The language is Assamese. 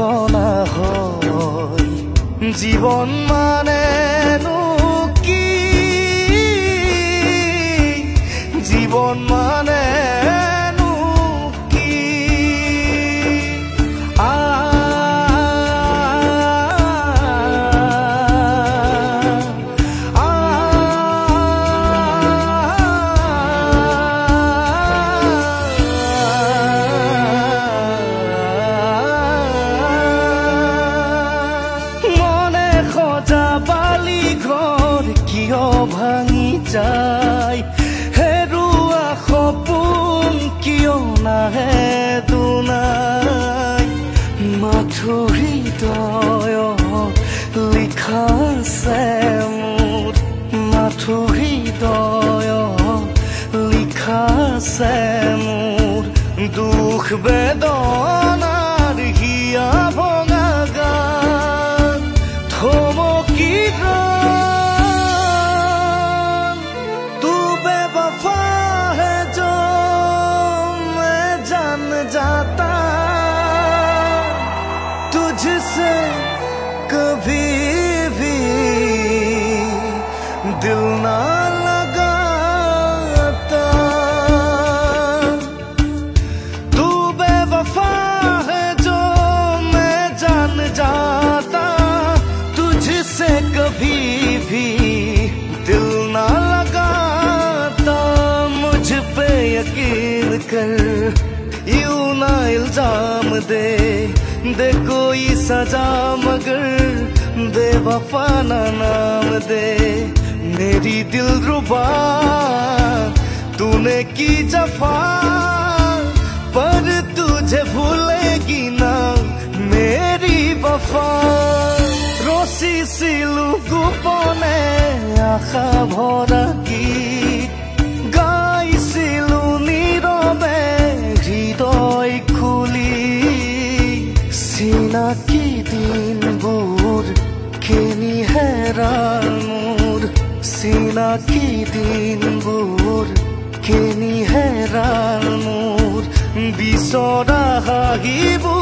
সূচনা হয় জীৱন মানেনো কি জীৱন মানেনো কি ভাঙি যায় হেৰুৱা সপোন কিয় নাহে দুনাই মাথো হৃদয়ত লিখা আছে মোৰ মাথো হৃদয়ত লিখা আছে মোৰ দুখ বেদনাৰ হিয়া ভঙা গান থমকি जाता तुझसे कभी भी दिल ना लगाता तू बेवफा है जो मैं जान जाता तुझसे कभी भी दिल ना लगाता मुझ पे यकीन कर यूं ना इल्जाम दे कोई सजा मगर बेवफा ना नाम दे मेरी दिलरुबा तूने की जफा पर तुझे भूलेगी ना मेरी वफा रसी सिलू गोपने आशा भरा की गाइছিলো নীৰৱে হৃদয় খুলি চিনাকি দিনবোৰ কেনি হেৰাল মোৰ চিনাকি দিনবোৰ কেনি হেৰাল মোৰ বিচৰা হাঁহিবোৰ